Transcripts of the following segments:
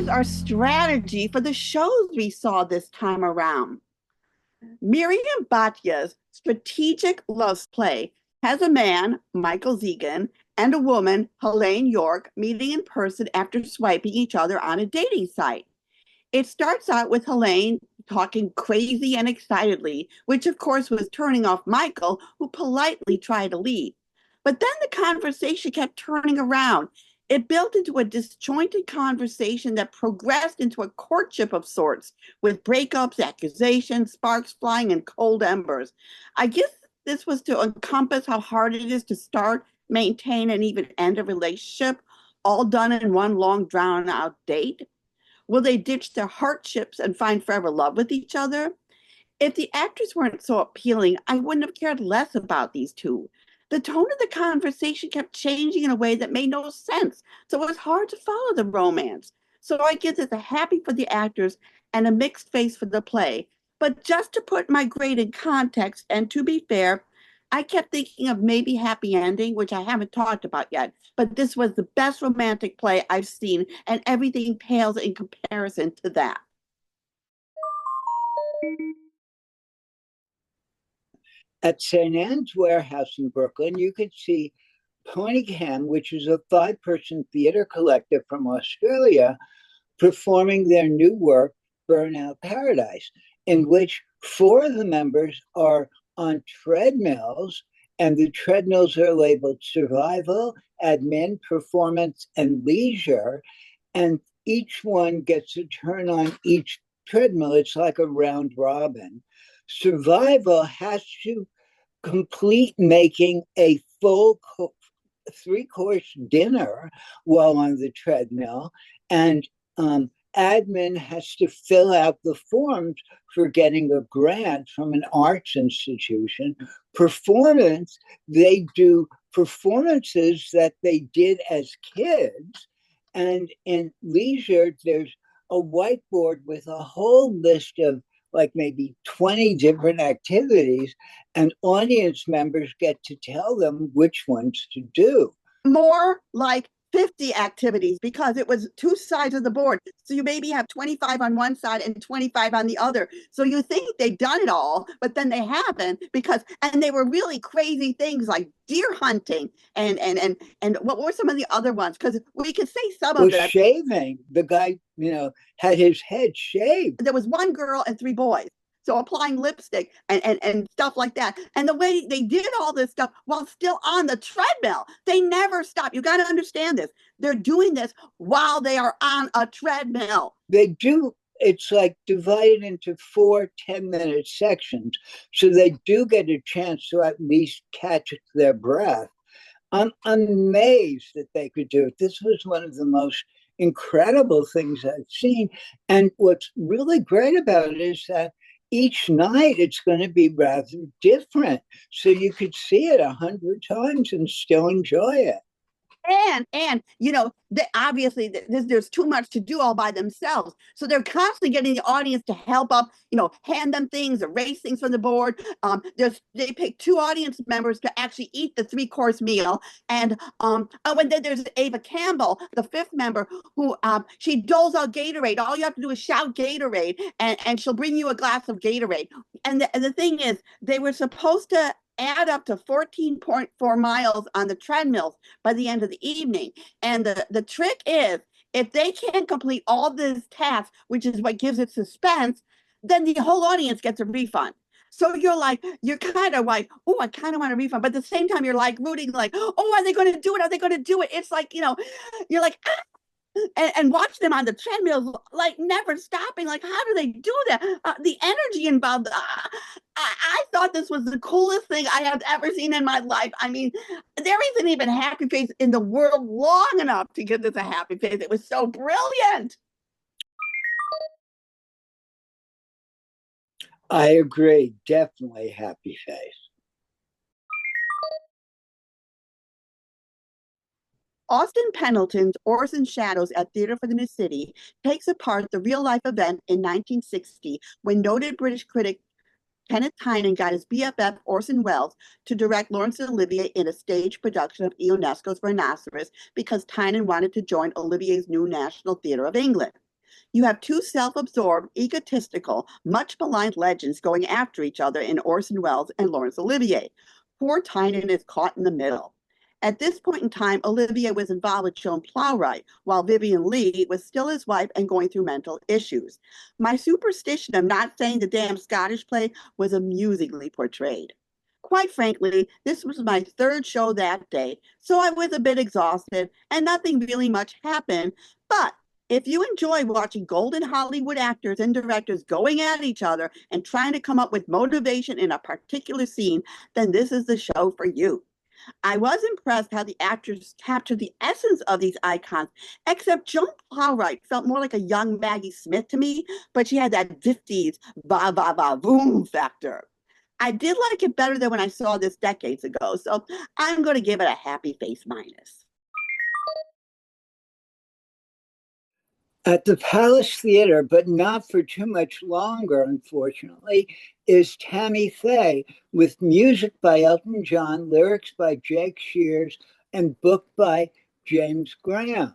is our strategy for the shows we saw this time around? Miriam Bhatia's strategic love play has a man, Michael Zegan, and a woman, Helene York, meeting in person after swiping each other on a dating site. It starts out with Helene talking crazy and excitedly, which of course was turning off Michael, who politely tried to leave. But then the conversation kept turning around. It built into a disjointed conversation that progressed into a courtship of sorts, with breakups, accusations, sparks flying, and cold embers. I guess this was to encompass how hard it is to start, maintain, and even end a relationship, all done in one long, drawn out date. Will they ditch their hardships and find forever love with each other? If the actors weren't so appealing, I wouldn't have cared less about these two. The tone of the conversation kept changing in a way that made no sense, so it was hard to follow the romance. So I give this a happy for the actors and a mixed face for the play. But just to put my grade in context, and to be fair, I kept thinking of maybe Happy Ending, which I haven't talked about yet, but this was the best romantic play I've seen, and everything pales in comparison to that. At St. Anne's Warehouse in Brooklyn, you could see Pony Cam, which is a 5-person theater collective from Australia, performing their new work, Burnout Paradise, in which 4 of the members are on treadmills, and the treadmills are labeled survival, admin, performance, and leisure. And each one gets a turn on each treadmill. It's like a round robin. Survival has to complete making a full 3-course dinner while on the treadmill, and admin has to fill out the forms for getting a grant from an arts institution. Performance, they do performances that they did as kids. And in leisure, there's a whiteboard with a whole list of like maybe 20 different activities, and audience members get to tell them which ones to do. More like 50 activities, because it was 2 sides of the board. So you maybe have 25 on one side and 25 on the other. So you think they've done it all, but then they haven't, and they were really crazy things like deer hunting and what were some of the other ones? Because we could say some of them. Shaving. The guy, had his head shaved. There was 1 girl and 3 boys. So applying lipstick and stuff like that. And the way they did all this stuff while still on the treadmill, they never stop. You got to understand this. They're doing this while they are on a treadmill. They do. It's like divided into 4 10-minute sections. So they do get a chance to at least catch their breath. I'm amazed that they could do it. This was one of the most incredible things I've seen. And what's really great about it is that each night it's going to be rather different. So you could see it 100 times and still enjoy it. And obviously there's too much to do all by themselves. So they're constantly getting the audience to help up, hand them things, erase things from the board. They pick 2 audience members to actually eat the 3-course meal. And then there's Eva Campbell, the 5th member, who she doles out Gatorade. All you have to do is shout Gatorade, and she'll bring you a glass of Gatorade. And the thing is, they were supposed to add up to 14.4 miles on the treadmills by the end of the evening. And the trick is, if they can't complete all this task, which is what gives it suspense, then the whole audience gets a refund. So you're kind of like, oh, I kind of want a refund. But at the same time, you're like rooting, like, oh, are they going to do it? Are they going to do it? It's like, you're like, ah! And watch them on the treadmills, like never stopping. Like, how do they do that? The energy involved. I thought this was the coolest thing I have ever seen in my life. I mean, there isn't even a happy face in the world long enough to give this a happy face. It was so brilliant. I agree. Definitely happy face. Austin Pendleton's Orson Shadows at Theatre for the New City takes apart the real-life event in 1960 when noted British critic Kenneth Tynan got his BFF Orson Welles to direct Laurence Olivier in a stage production of Ionesco's Rhinoceros because Tynan wanted to join Olivier's new National Theatre of England. You have two self-absorbed, egotistical, much maligned legends going after each other in Orson Welles and Laurence Olivier. Poor Tynan is caught in the middle. At this point in time, Olivier was involved with Joan Plowright, while Vivien Leigh was still his wife and going through mental issues. My superstition of not saying the damn Scottish play was amusingly portrayed. Quite frankly, this was my third show that day, so I was a bit exhausted and nothing really much happened. But if you enjoy watching golden Hollywood actors and directors going at each other and trying to come up with motivation in a particular scene, then this is the show for you. I was impressed how the actors captured the essence of these icons, except Joan Plowright felt more like a young Maggie Smith to me, but she had that 50s va va va boom factor. I did like it better than when I saw this decades ago, so I'm going to give it a happy face minus. At the Palace Theater, but not for too much longer, unfortunately, is Tammy Faye, with music by Elton John, lyrics by Jake Shears, and book by James Graham.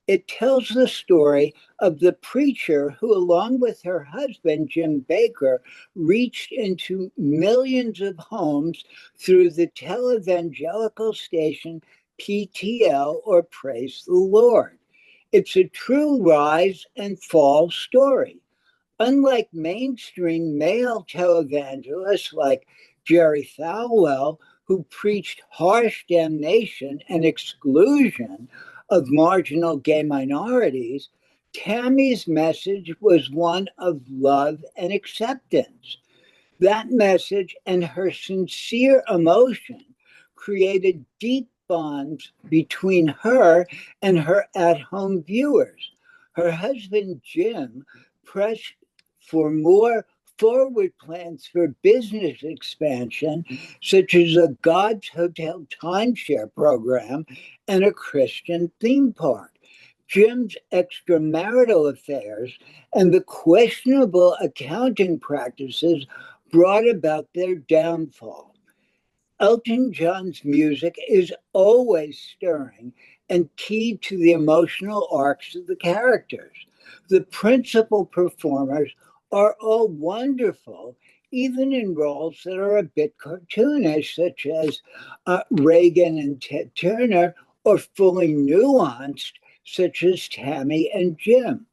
It tells the story of the preacher who, along with her husband, Jim Bakker, reached into millions of homes through the televangelical station PTL, or Praise the Lord. It's a true rise and fall story. Unlike mainstream male televangelists like Jerry Falwell, who preached harsh damnation and exclusion of marginal gay minorities, Tammy's message was one of love and acceptance. That message and her sincere emotion created deep bonds between her and her at-home viewers. Her husband, Jim, pressed for more forward plans for business expansion, such as a God's Hotel timeshare program and a Christian theme park. Jim's extramarital affairs and the questionable accounting practices brought about their downfall. Elton John's music is always stirring and key to the emotional arcs of the characters. The principal performers are all wonderful, even in roles that are a bit cartoonish, such as Reagan and Ted Turner, or fully nuanced, such as Tammy and Jim.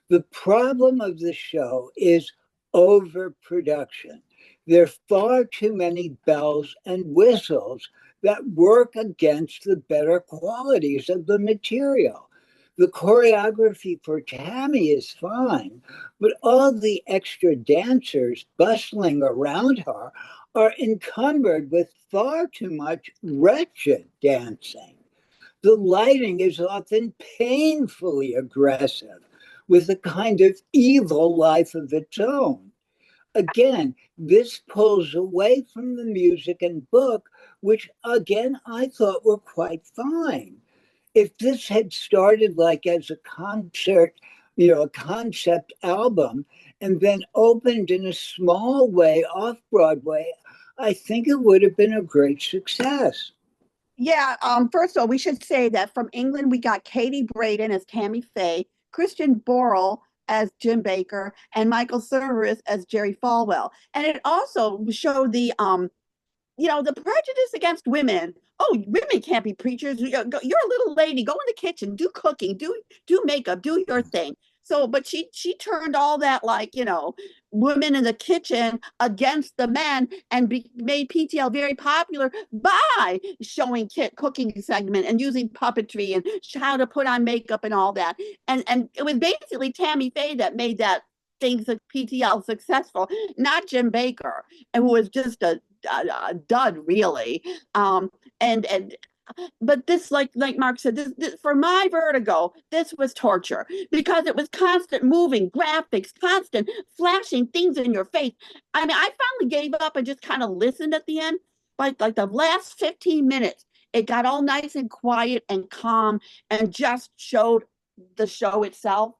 The problem of the show is overproduction. There are far too many bells and whistles that work against the better qualities of the material. The choreography for Tammy is fine, but all the extra dancers bustling around her are encumbered with far too much wretched dancing. The lighting is often painfully aggressive, with a kind of evil life of its own. Again, this pulls away from the music and book, which again I thought were quite fine. If this had started like as a concert, a concept album, and then opened in a small way off Broadway, I think it would have been a great success. Yeah, first of all, we should say that from England, we got Katie Braden as Tammy Faye, Christian Borle as Jim Bakker, and Michael Cerveris as Jerry Falwell. And it also showed the prejudice against women. Oh, women can't be preachers. You're a little lady. Go in the kitchen, do cooking, do makeup, do your thing. So, but she turned all that women in the kitchen against the men and made PTL very popular by showing cooking segment and using puppetry and how to put on makeup and all that. And it was basically Tammy Faye that made that things that PTL successful, not Jim Bakker, and who was just a dud really. And but this, like Mark said, this for my vertigo, this was torture because it was constant moving graphics, constant flashing things in your face. I mean, I finally gave up and just kind of listened at the end. Like the last 15 minutes, it got all nice and quiet and calm and just showed the show itself.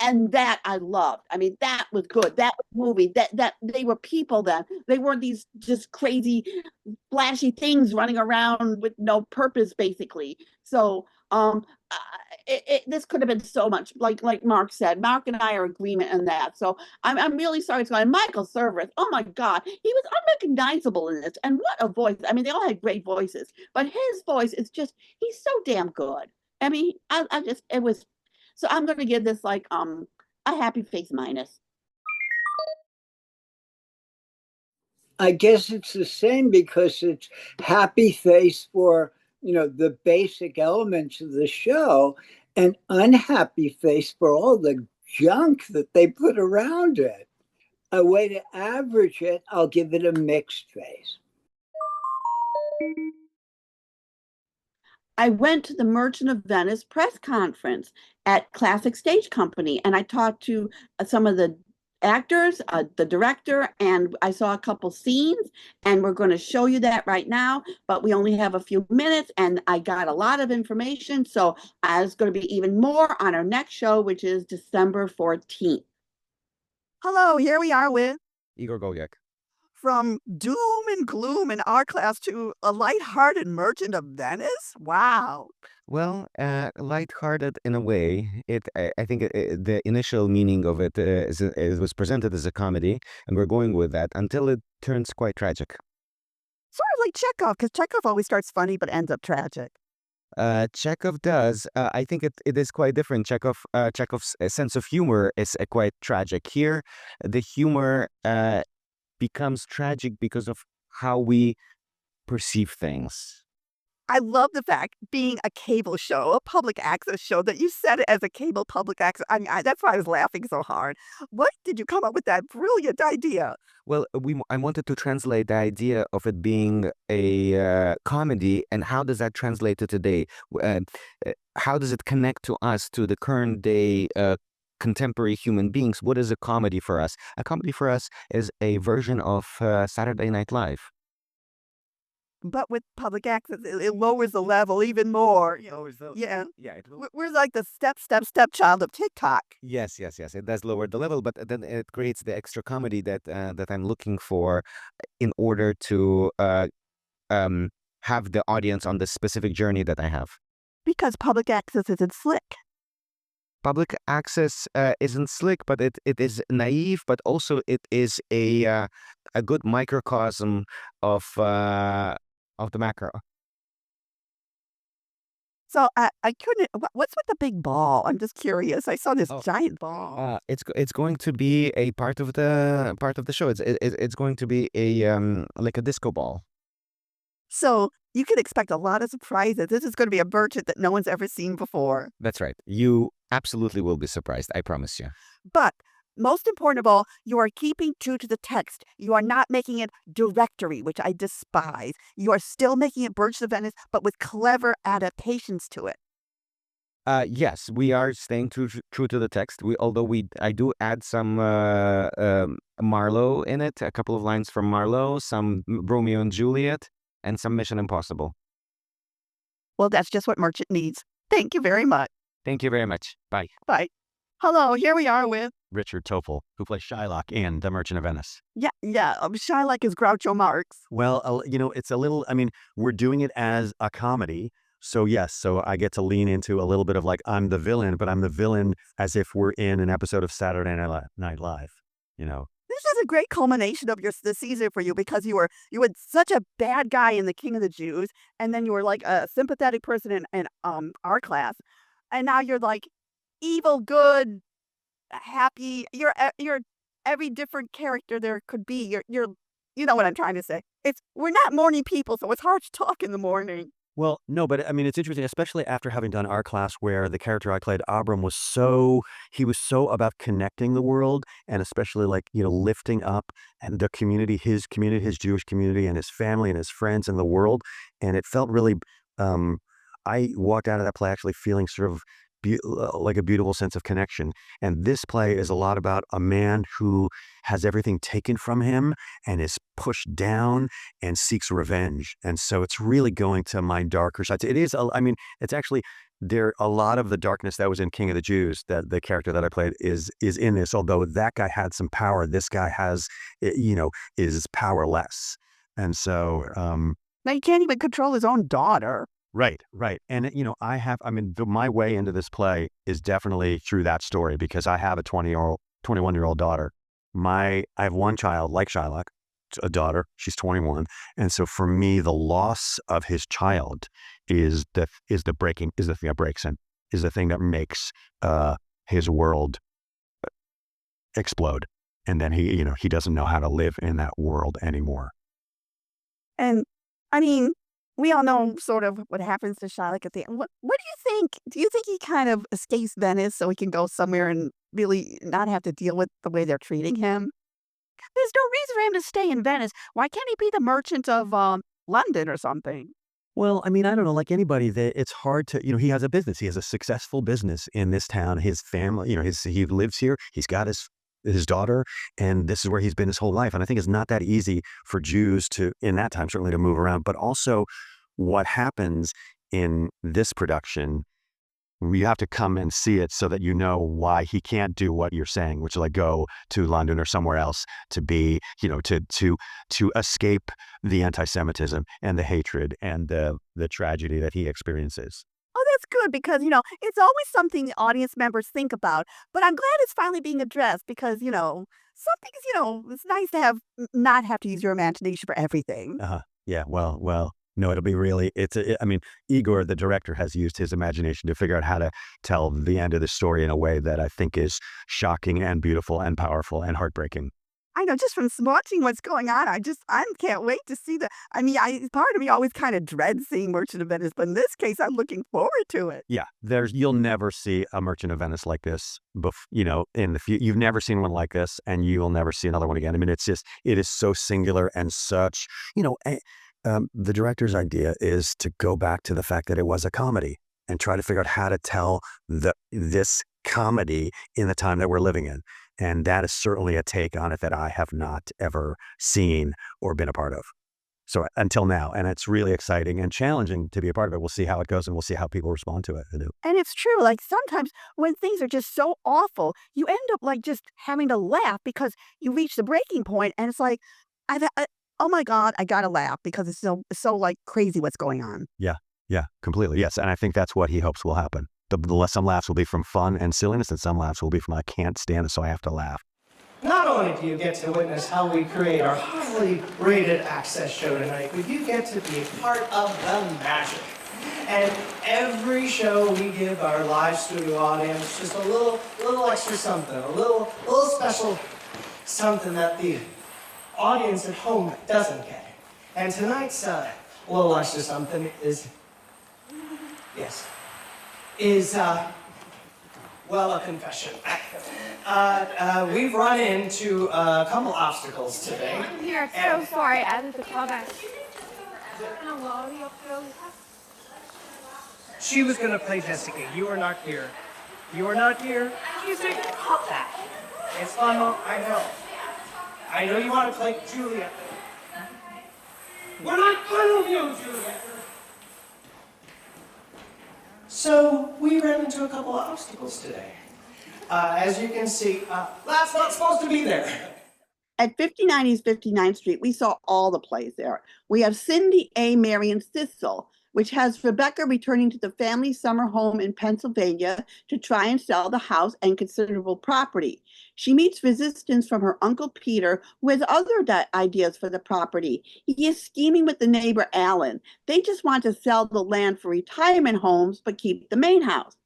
And that I loved. I mean, that was good. That was movie. That they were people then. They weren't these just crazy, flashy things running around with no purpose, basically. So this could have been so much, like Mark said. Mark and I are agreement in that. So I'm really sorry it's going. Michael Cerveris, oh my God, he was unrecognizable in this, and what a voice! I mean, they all had great voices, but his voice is just—he's so damn good. I mean, I just it was. So I'm going to give this like a happy face minus. I guess it's the same because it's happy face for, the basic elements of the show, and unhappy face for all the junk that they put around it. A way to average it, I'll give it a mixed face. I went to the Merchant of Venice press conference at Classic Stage Company, and I talked to some of the actors, the director, and I saw a couple scenes, and we're going to show you that right now, but we only have a few minutes, and I got a lot of information, so there's going to be even more on our next show, which is December 14th. Hello, here we are with Igor Golyak. from doom and gloom in our class to a lighthearted Merchant of Venice. Wow. Well, lighthearted in a way. I think the initial meaning of it was presented as a comedy, and we're going with that until it turns quite tragic. Sort of like Chekhov, because Chekhov always starts funny but ends up tragic. Chekhov does. I think it is quite different. Chekhov's sense of humor is quite tragic. Here, the humor becomes tragic because of how we perceive things. I love the fact being a cable show, a public access show, that you said it as a cable public access. I mean, that's why I was laughing so hard. What did you come up with that brilliant idea? Well, I wanted to translate the idea of it being a comedy, and how does that translate to today? How does it connect to us, to the current day contemporary human beings? What is a comedy for us? A comedy for us is a version of Saturday Night Live. But with public access, it lowers the level even more. Yeah. Yeah. We're like the stepchild of TikTok. Yes. It does lower the level, but then it creates the extra comedy that I'm looking for in order to have the audience on the specific journey that I have. Because public access isn't slick. Public access isn't slick, but it is naive, but also it is a good microcosm of the macro. So I couldn't. What's with the big ball? I'm just curious. I saw this giant ball. It's going to be a part of the show. It's going to be a like a disco ball. So you can expect a lot of surprises. This is going to be a merchant that no one's ever seen before. That's right. You absolutely will be surprised. I promise you. But most important of all, you are keeping true to the text. You are not making it directory, which I despise. You are still making it Merchant of Venice, but with clever adaptations to it. Yes, we are staying true to the text. I do add some Marlowe in it, a couple of lines from Marlowe, some Romeo and Juliet, and some Mission Impossible. Well, that's just what Merchant needs. Thank you very much. Thank you very much. Bye. Bye. Hello, here we are with Richard Topol, who plays Shylock in The Merchant of Venice. Yeah. Shylock is Groucho Marx. Well, it's a little, we're doing it as a comedy. So yes, so I get to lean into a little bit of like, I'm the villain, but I'm the villain as if we're in an episode of Saturday Night Live, This is a great culmination of the season for you, because you were such a bad guy in The King of the Jews, and then you were like a sympathetic person in our class, and now you're like evil, good, happy. You're every different character there could be. You're you know what I'm trying to say. We're not morning people, so it's hard to talk in the morning. Well, no, but it's interesting, especially after having done our class where the character I played, Oberon, he was so about connecting the world, and especially like, lifting up and the community, his Jewish community, and his family and his friends in the world. And it felt really, I walked out of that play actually feeling sort of like a beautiful sense of connection. And this play is a lot about a man who has everything taken from him and is pushed down and seeks revenge. And so it's really going to my darker side. It is, it's actually, a lot of the darkness that was in King of the Jews, that the character that I played is in this, although that guy had some power. This guy is powerless. And so, Now he can't even control his own daughter. Right, right. And my way into this play is definitely through that story because I have a 21-year-old daughter. I have one child like Shylock, a daughter. She's 21, and so for me, the loss of his child is the thing that breaks him, is the thing that makes his world explode, and then he doesn't know how to live in that world anymore. And I mean, we all know sort of what happens to Shylock at the end. What do you think? Do you think he kind of escapes Venice so he can go somewhere and really not have to deal with the way they're treating him? There's no reason for him to stay in Venice. Why can't he be the merchant of London or something? Well, I mean, I don't know, like anybody, that it's hard to, he has a business. He has a successful business in this town. His family, he lives here. He's got his daughter, and this is where he's been his whole life. And I think it's not that easy for Jews in that time, certainly, to move around. But also, what happens in this production, you have to come and see it so that you know why he can't do what you're saying, which is like go to London or somewhere else to be, to escape the anti-Semitism and the hatred and the tragedy that he experiences. Oh, that's good because, it's always something the audience members think about. But I'm glad it's finally being addressed because, some things, it's nice to not have to use your imagination for everything. Yeah. Well. No, it'll be really. Igor, the director, has used his imagination to figure out how to tell the end of the story in a way that I think is shocking and beautiful and powerful and heartbreaking. I know, just from watching what's going on, I can't wait to see part of me always kind of dreads seeing Merchant of Venice, but in this case, I'm looking forward to it. Yeah, you'll never see a Merchant of Venice like this, in the future. You've never seen one like this, and you will never see another one again. I mean, it is so singular and such, the director's idea is to go back to the fact that it was a comedy and try to figure out how to tell this comedy in the time that we're living in. And that is certainly a take on it that I have not ever seen or been a part of. So until now, and it's really exciting and challenging to be a part of it. We'll see how it goes, and we'll see how people respond to it. And it's true, like sometimes when things are just so awful, you end up like just having to laugh because you reach the breaking point, and it's like, oh my God, I gotta laugh because it's so like crazy what's going on. Yeah, completely. Yes, and I think that's what he hopes will happen. Some laughs will be from fun and silliness, and some laughs will be from I can't stand it, so I have to laugh. Not only do you get to witness how we create our highly rated access show tonight, but you get to be part of the magic. And every show we give our live studio audience just a little extra something, a little special something that the audience at home doesn't get. And tonight's little extra something is a confession. We've run into a couple obstacles today. I'm here. So sorry. I had to call back. She was going to play Jessica. You are not here. You are not here. She's going to call back. It's fun. I know. I know you want to play Julia. We're not going to you, Julia. So we ran into a couple of obstacles today. As you can see, that's not supposed to be there. At 59 East 59th Street, we saw all the plays there. We have Cindy A. Marion's Thistles, which has Rebecca returning to the family summer home in Pennsylvania to try and sell the house and considerable property. She meets resistance from her uncle Peter, who has other ideas for the property. He is scheming with the neighbor Alan. They just want to sell the land for retirement homes, but keep the main house.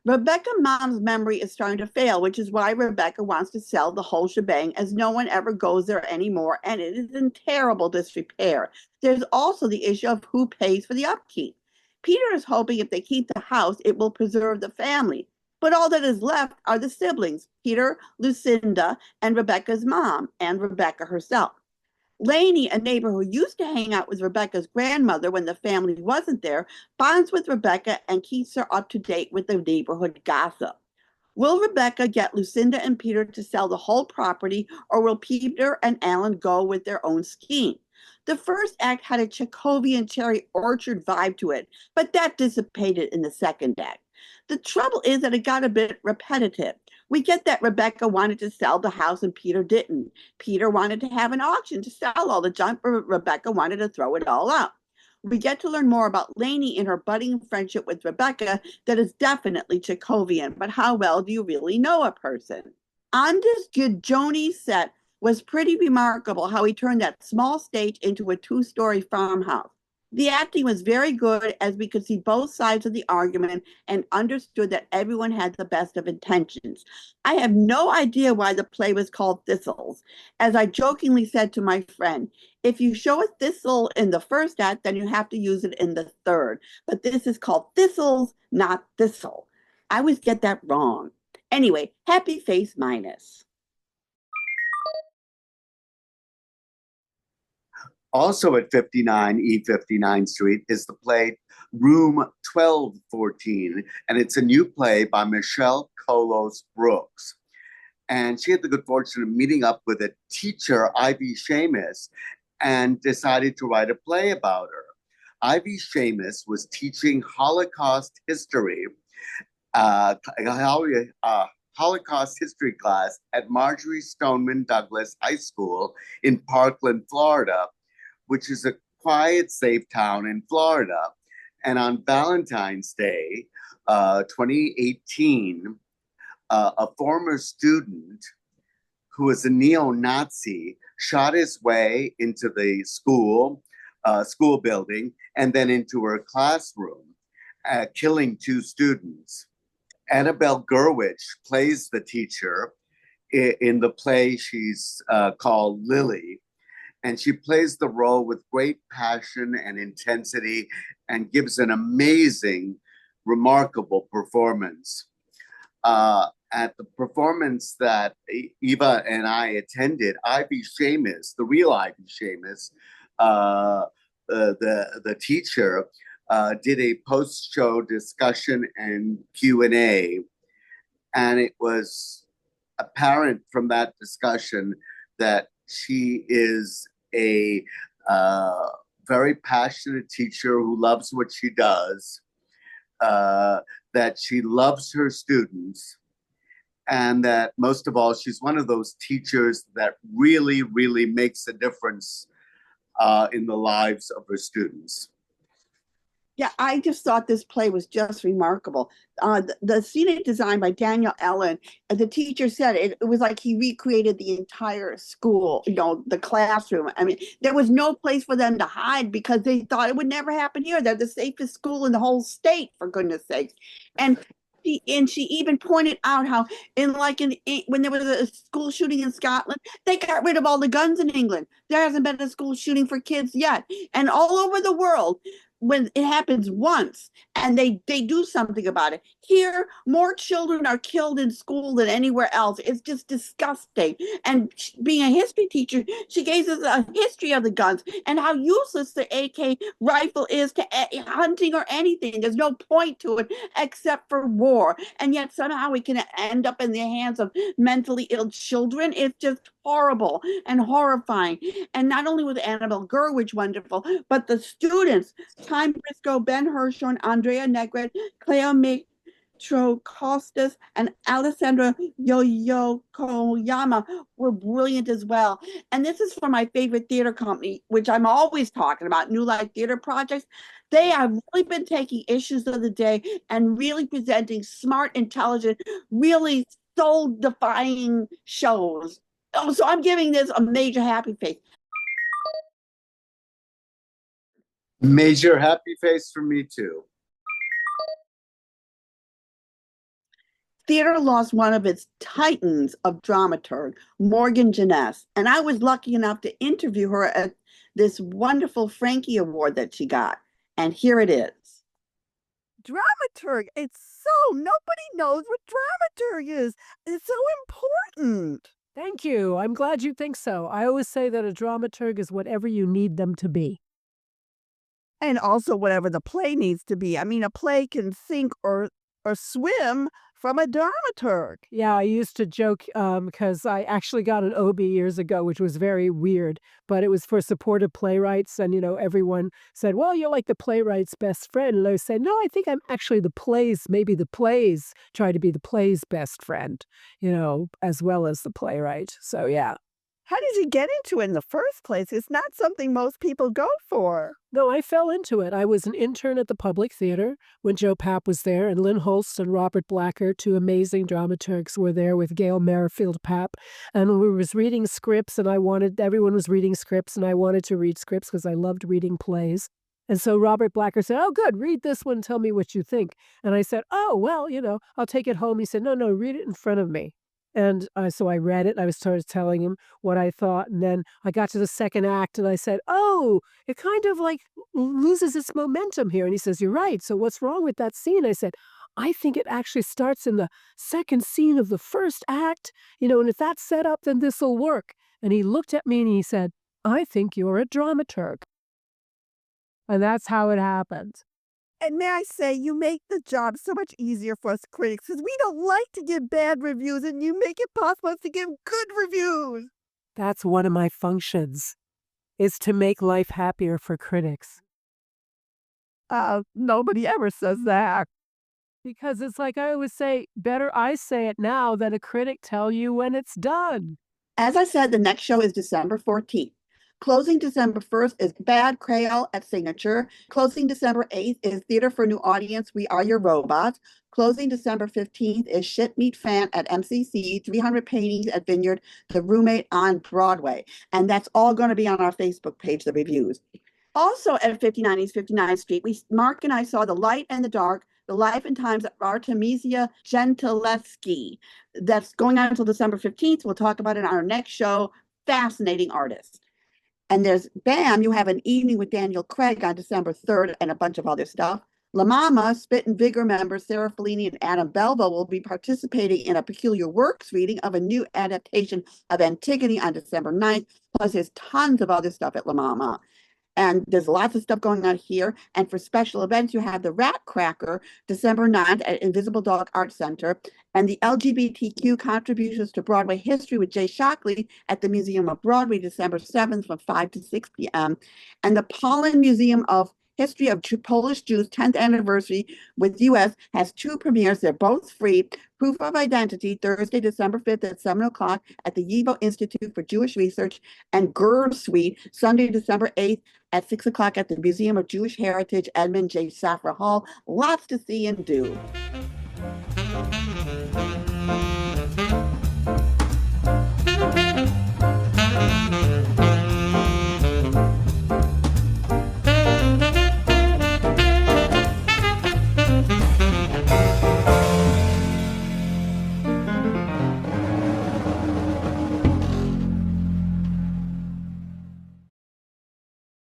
Rebecca Mom's memory is starting to fail, which is why Rebecca wants to sell the whole shebang, as no one ever goes there anymore, and it is in terrible disrepair. There's also the issue of who pays for the upkeep. Peter is hoping if they keep the house, it will preserve the family. But all that is left are the siblings, Peter, Lucinda, and Rebecca's mom, and Rebecca herself. Lainey, a neighbor who used to hang out with Rebecca's grandmother when the family wasn't there, bonds with Rebecca and keeps her up to date with the neighborhood gossip. Will Rebecca get Lucinda and Peter to sell the whole property, or will Peter and Alan go with their own scheme? The first act had a Chekhovian cherry orchard vibe to it, but that dissipated in the second act. The trouble is that it got a bit repetitive. We get that Rebecca wanted to sell the house and Peter didn't. Peter wanted to have an auction to sell all the junk, but Rebecca wanted to throw it all out. We get to learn more about Lainey and her budding friendship with Rebecca that is definitely Chekhovian, but how well do you really know a person? Anders Gudjoni's set was pretty remarkable how he turned that small stage into a two-story farmhouse. The acting was very good as we could see both sides of the argument and understood that everyone had the best of intentions. I have no idea why the play was called Thistles. As I jokingly said to my friend, if you show a thistle in the first act, then you have to use it in the third. But this is called Thistles, not Thistle. I always get that wrong. Anyway, happy face minus. Also at 59 E 59th Street is the play Room 1214, and it's a new play by Michelle Colos Brooks. And she had the good fortune of meeting up with a teacher, Ivy Seamus, and decided to write a play about her. Ivy Seamus was teaching Holocaust history, Holocaust history class at Marjorie Stoneman Douglas High School in Parkland, Florida, which is a quiet, safe town in Florida. And on Valentine's Day, 2018, a former student who was a neo-Nazi shot his way into the school building and then into her classroom, killing 2 students. Annabelle Gurwitch plays the teacher. In the play, she's called Lily. And she plays the role with great passion and intensity and gives an amazing, remarkable performance. At the performance that Eva and I attended, Ivy Seamus, the real Ivy Seamus, the teacher, did a post-show discussion and Q&A. And it was apparent from that discussion that she is a very passionate teacher who loves what she does, that she loves her students, and that most of all, she's one of those teachers that really, really makes a difference in the lives of her students. Yeah, I just thought this play was just remarkable. The scenic design by Daniel Ellen, the teacher said it was like he recreated the entire school, the classroom. I mean, there was no place for them to hide because they thought it would never happen here. They're the safest school in the whole state, for goodness sakes. And she even pointed out how when there was a school shooting in Scotland, they got rid of all the guns in England. There hasn't been a school shooting for kids yet. And all over the world, when it happens once and they do something about it. Here, more children are killed in school than anywhere else. It's just disgusting. And being a history teacher, she gave us a history of the guns and how useless the AK rifle is to hunting or anything. There's no point to it except for war. And yet somehow we can end up in the hands of mentally ill children. It's just horrible and horrifying. And not only was Annabelle Gurwitch wonderful, but the students, Time Briscoe, Ben Hershorn, Andrea Negret, Cleo Costas, and Alessandra Yokoyama were brilliant as well. And this is from my favorite theater company, which I'm always talking about, New Life Theater Projects. They have really been taking issues of the day and really presenting smart, intelligent, really soul-defying shows. Oh, so I'm giving this a major happy face. Major happy face for me too. Theater lost one of its titans of dramaturg, Morgan Jeunesse, and I was lucky enough to interview her at this wonderful Frankie Award that she got. And here it is. Dramaturg. It's so nobody knows what dramaturg is. It's so important. Thank you. I'm glad you think so. I always say that a dramaturg is whatever you need them to be. And also whatever the play needs to be. I mean, a play can sink or swim from a dramaturg. Yeah, I used to joke because I actually got an OB years ago, which was very weird, but it was for supportive playwrights. And, everyone said, well, you're like the playwright's best friend. And I said, no, I think I'm actually maybe the plays try to be the play's best friend, as well as the playwright. So, yeah. How did you get into it in the first place? It's not something most people go for. No, I fell into it. I was an intern at the Public Theater when Joe Papp was there, and Lynn Holst and Robert Blacker, two amazing dramaturgs, were there with Gail Merrifield Papp. And we was reading scripts, and everyone was reading scripts, and I wanted to read scripts because I loved reading plays. And so Robert Blacker said, "Oh, good, read this one, tell me what you think." And I said, "Oh, well, I'll take it home." He said, "No, read it in front of me." And so I read it, and I started telling him what I thought, and then I got to the second act, and I said, "Oh, it kind of like loses its momentum here." And he says, "You're right. So what's wrong with that scene?" I said, "I think it actually starts in the second scene of the first act, and if that's set up, then this will work." And he looked at me and he said, "I think you're a dramaturg." And that's how it happened. And may I say, you make the job so much easier for us critics because we don't like to give bad reviews, and you make it possible for us to give good reviews. That's one of my functions, is to make life happier for critics. Nobody ever says that. Because it's like I always say, better I say it now than a critic tell you when it's done. As I said, the next show is December 14th. Closing December 1st is Bad Creole at Signature. Closing December 8th is Theater for New Audience, We Are Your Robots. Closing December 15th is Shit Meat Fan at MCC, 300 Paintings at Vineyard, The Roommate on Broadway. And that's all going to be on our Facebook page, the reviews. Also at 59 East 59th Street, Mark and I saw The Light and the Dark, The Life and Times of Artemisia Gentileschi. That's going on until December 15th. We'll talk about it on our next show. Fascinating artist. And there's BAM, you have an evening with Daniel Craig on December 3rd and a bunch of other stuff. La Mama, Spit and Vigor members Sarah Fellini and Adam Belvo will be participating in a Peculiar Works reading of a new adaptation of Antigone on December 9th. Plus, there's tons of other stuff at La Mama. And there's lots of stuff going on here. And for special events, you have the Rat Cracker, December 9th at Invisible Dog Art Center, and the LGBTQ Contributions to Broadway History with Jay Shockley at the Museum of Broadway, December 7th from 5 to 6 p.m. And the Polin Museum of History of Polish Jews 10th anniversary with U.S. has two premieres. They're both free. Proof of Identity, Thursday, December 5th at 7 o'clock at the YIVO Institute for Jewish Research, and Girl Suite, Sunday, December 8th at 6 o'clock at the Museum of Jewish Heritage, Edmund J. Safra Hall. Lots to see and do.